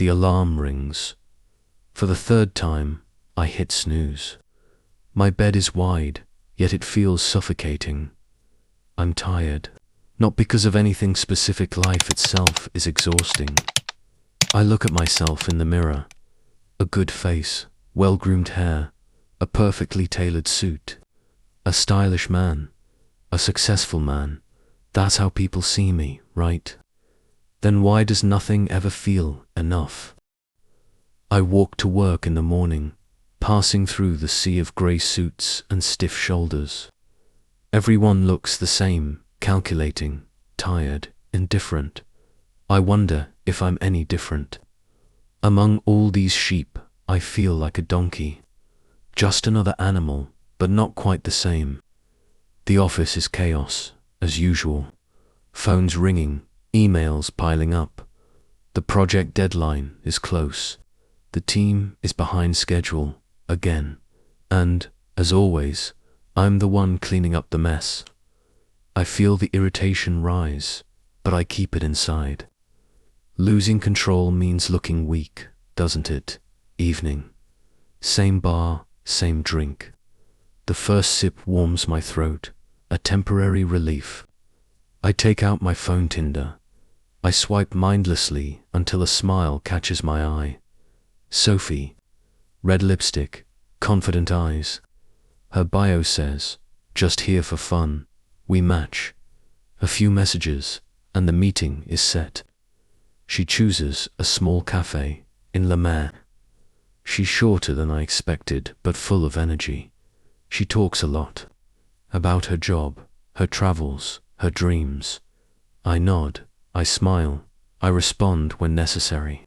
The alarm rings. For the third time, I hit snooze. My bed is wide, yet it feels suffocating. I'm tired. Not because of anything specific, life itself is exhausting. I look at myself in the mirror. A good face, well-groomed hair, a perfectly tailored suit. A stylish man, a successful man. That's how people see me, right? Then why does nothing ever feel enough? I walk to work in the morning, passing through the sea of grey suits and stiff shoulders. Everyone looks the same, calculating, tired, indifferent. I wonder if I'm any different. Among all these sheep, I feel like a donkey. Just another animal, but not quite the same. The office is chaos, as usual. Phones ringing, emails piling up. The project deadline is close. The team is behind schedule, again. And, as always, I'm the one cleaning up the mess. I feel the irritation rise, but I keep it inside. Losing control means looking weak, doesn't it? Evening. Same bar, same drink. The first sip warms my throat, a temporary relief. I take out my phone Tinder. I swipe mindlessly until a smile catches my eye. Sophie. Red lipstick, confident eyes. Her bio says, just here for fun. We match. A few messages, and the meeting is set. She chooses a small cafe in La Mer. She's shorter than I expected, but full of energy. She talks a lot. About her job, her travels, her dreams. I nod, I smile, I respond when necessary.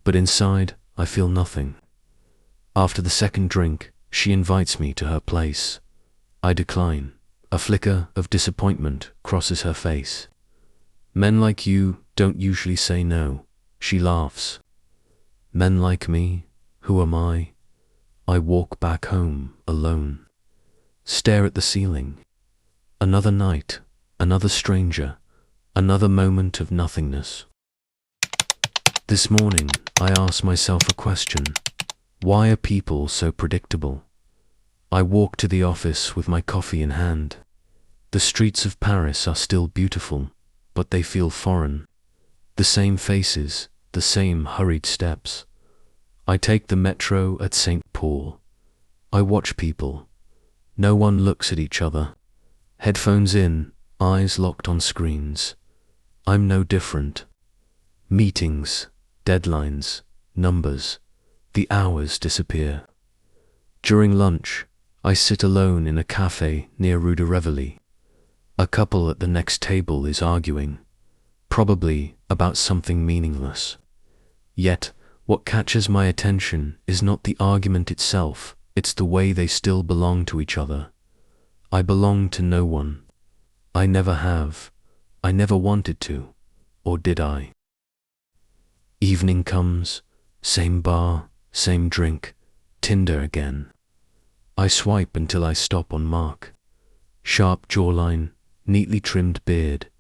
But inside, I feel nothing. After the second drink, she invites me to her place. I decline. A flicker of disappointment crosses her face. Men like you don't usually say no, she laughs. Men like me, who am I? I walk back home alone. Stare at the ceiling. Another night, another stranger, another moment of nothingness. This morning, I ask myself a question. Why are people so predictable? I walk to the office with my coffee in hand. The streets of Paris are still beautiful, but they feel foreign. The same faces, the same hurried steps. I take the metro at St. Paul. I watch people. No one looks at each other. Headphones in, eyes locked on screens. I'm no different. Meetings, deadlines, numbers. The hours disappear. During lunch, I sit alone in a cafe near Rue de Rivoli. A couple at the next table is arguing, probably about something meaningless. Yet, what catches my attention is not the argument itself, it's the way they still belong to each other. I belong to no one. I never have. I never wanted to. Or did I? Evening comes, same bar, same drink, Tinder again. I swipe until I stop on Mark. Sharp jawline, neatly trimmed beard,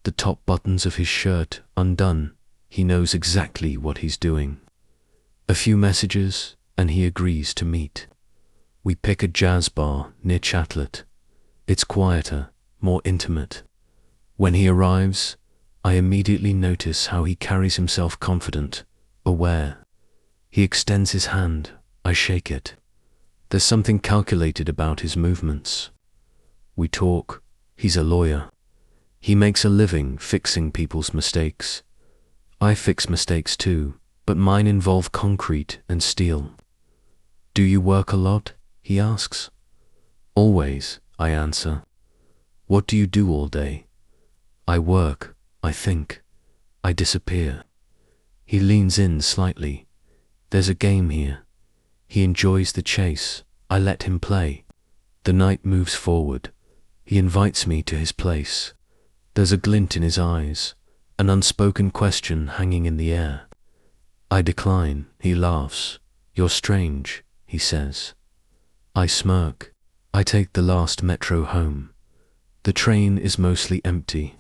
the top buttons of his shirt undone. He knows exactly what he's doing. A few messages, and he agrees to meet. We pick a jazz bar near Chatelet. It's quieter, more intimate. When he arrives, I immediately notice how he carries himself confident, aware. He extends his hand, I shake it. There's something calculated about his movements. We talk. He's a lawyer. He makes a living fixing people's mistakes. I fix mistakes too, but mine involve concrete and steel. Do you work a lot? He asks. Always, I answer. What do you do all day? I work, I think. I disappear. He leans in slightly. There's a game here. He enjoys the chase. I let him play. The night moves forward. He invites me to his place. There's a glint in his eyes, an unspoken question hanging in the air. I decline. He laughs. You're strange, he says. I smirk. I take the last metro home. The train is mostly empty.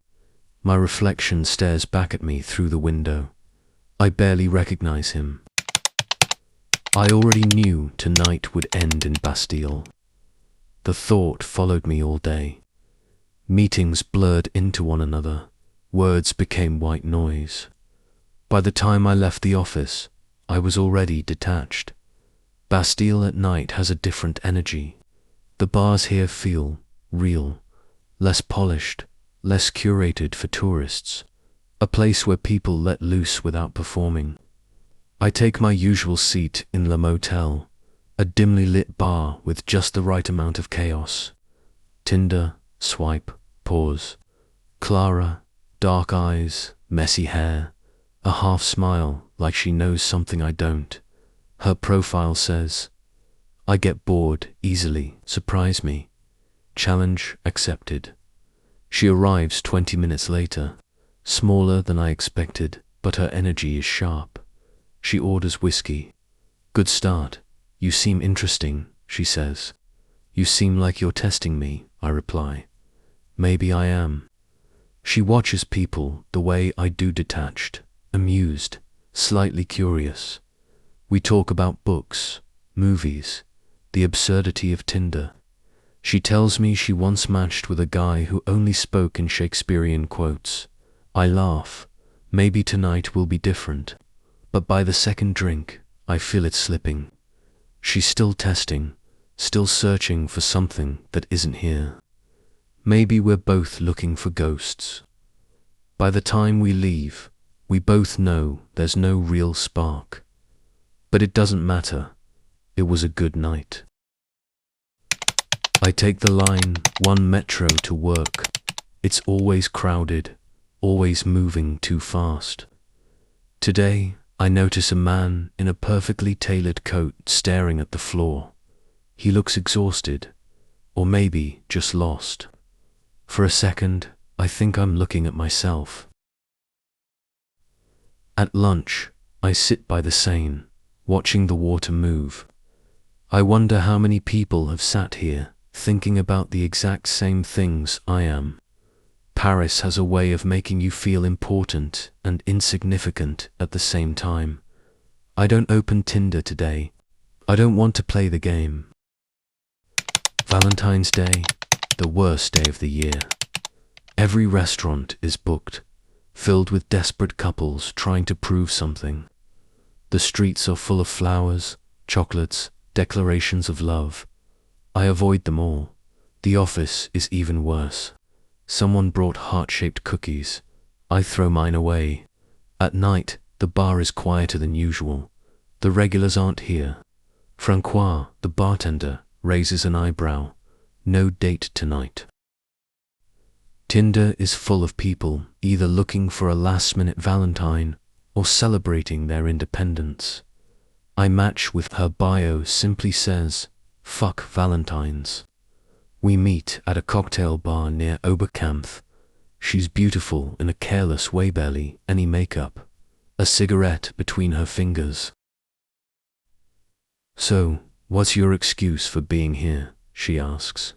My reflection stares back at me through the window. I barely recognize him. I already knew tonight would end in Bastille. The thought followed me all day. Meetings blurred into one another. Words became white noise. By the time I left the office, I was already detached. Bastille at night has a different energy. The bars here feel real, less polished, less curated for tourists. A place where people let loose without performing. I take my usual seat in Le Motel, a dimly lit bar with just the right amount of chaos. Tinder, swipe, pause. Clara, dark eyes, messy hair, a half smile like she knows something I don't. Her profile says, "I get bored easily, surprise me." Challenge accepted. She arrives 20 minutes later, smaller than I expected, but her energy is sharp. She orders whiskey. "Good start. You seem interesting," she says. "You seem like you're testing me," I reply. "Maybe I am." She watches people the way I do, detached, amused, slightly curious. We talk about books, movies, the absurdity of Tinder. She tells me she once matched with a guy who only spoke in Shakespearean quotes. I laugh. Maybe tonight will be different. But by the second drink, I feel it slipping. She's still testing, still searching for something that isn't here. Maybe we're both looking for ghosts. By the time we leave, we both know there's no real spark. But it doesn't matter. It was a good night. I take the line 1 metro to work. It's always crowded, always moving too fast. Today, I notice a man in a perfectly tailored coat staring at the floor. He looks exhausted, or maybe just lost. For a second, I think I'm looking at myself. At lunch, I sit by the Seine, watching the water move. I wonder how many people have sat here, thinking about the exact same things I am. Paris has a way of making you feel important and insignificant at the same time. I don't open Tinder today. I don't want to play the game. Valentine's Day, the worst day of the year. Every restaurant is booked, filled with desperate couples trying to prove something. The streets are full of flowers, chocolates, declarations of love. I avoid them all. The office is even worse. Someone brought heart-shaped cookies. I throw mine away. At night, the bar is quieter than usual. The regulars aren't here. Francois, the bartender, raises an eyebrow. No date tonight. Tinder is full of people either looking for a last-minute Valentine or celebrating their independence. I match with her bio simply says, "Fuck Valentines." We meet at a cocktail bar near Oberkampf. She's beautiful in a careless way, barely any makeup. A cigarette between her fingers. "So, what's your excuse for being here?" she asks.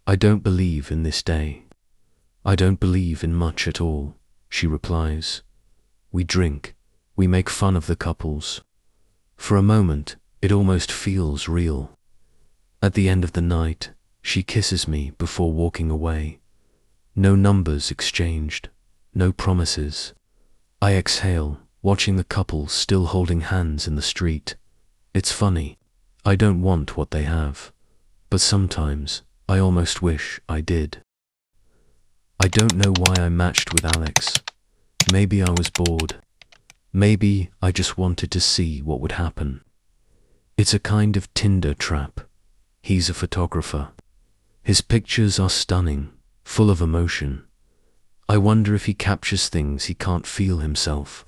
"I don't believe in this day. I don't believe in much at all," she replies. We drink. We make fun of the couples. For a moment, it almost feels real. At the end of the night, she kisses me before walking away. No numbers exchanged, no promises. I exhale, watching the couple still holding hands in the street. It's funny. I don't want what they have. But sometimes, I almost wish I did. I don't know why I matched with Alex. Maybe I was bored. Maybe I just wanted to see what would happen. It's a kind of Tinder trap. He's a photographer. His pictures are stunning, full of emotion. I wonder if he captures things he can't feel himself.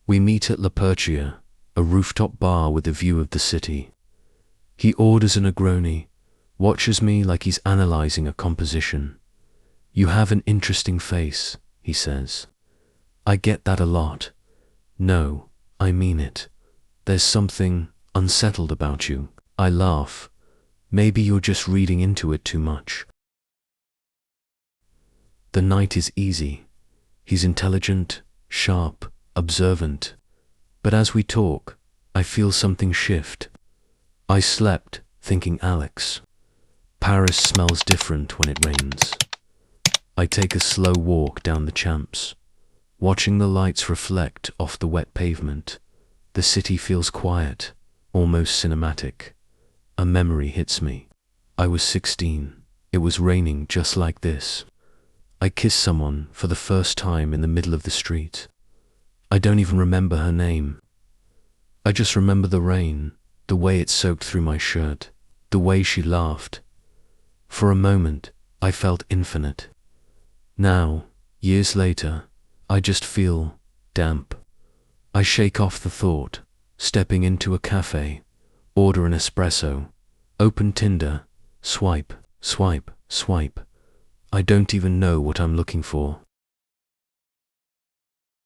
We meet at La Perchia, a rooftop bar with a view of the city. He orders a Negroni, watches me like he's analyzing a composition. "You have an interesting face," he says. I get that a lot. "No, I mean it. There's something unsettled about you." I laugh. "Maybe you're just reading into it too much." The night is easy. He's intelligent, sharp, observant. But as we talk, I feel something shift. I slept, thinking Alex. Paris smells different when it rains. I take a slow walk down the Champs, watching the lights reflect off the wet pavement. The city feels quiet, almost cinematic. A memory hits me. I was 16. It was raining just like this. I kissed someone for the first time in the middle of the street. I don't even remember her name. I just remember the rain, the way it soaked through my shirt, the way she laughed. For a moment, I felt infinite. Now, years later, I just feel damp. I shake off the thought, stepping into a cafe, order an espresso, open Tinder, swipe, swipe, swipe. I don't even know what I'm looking for.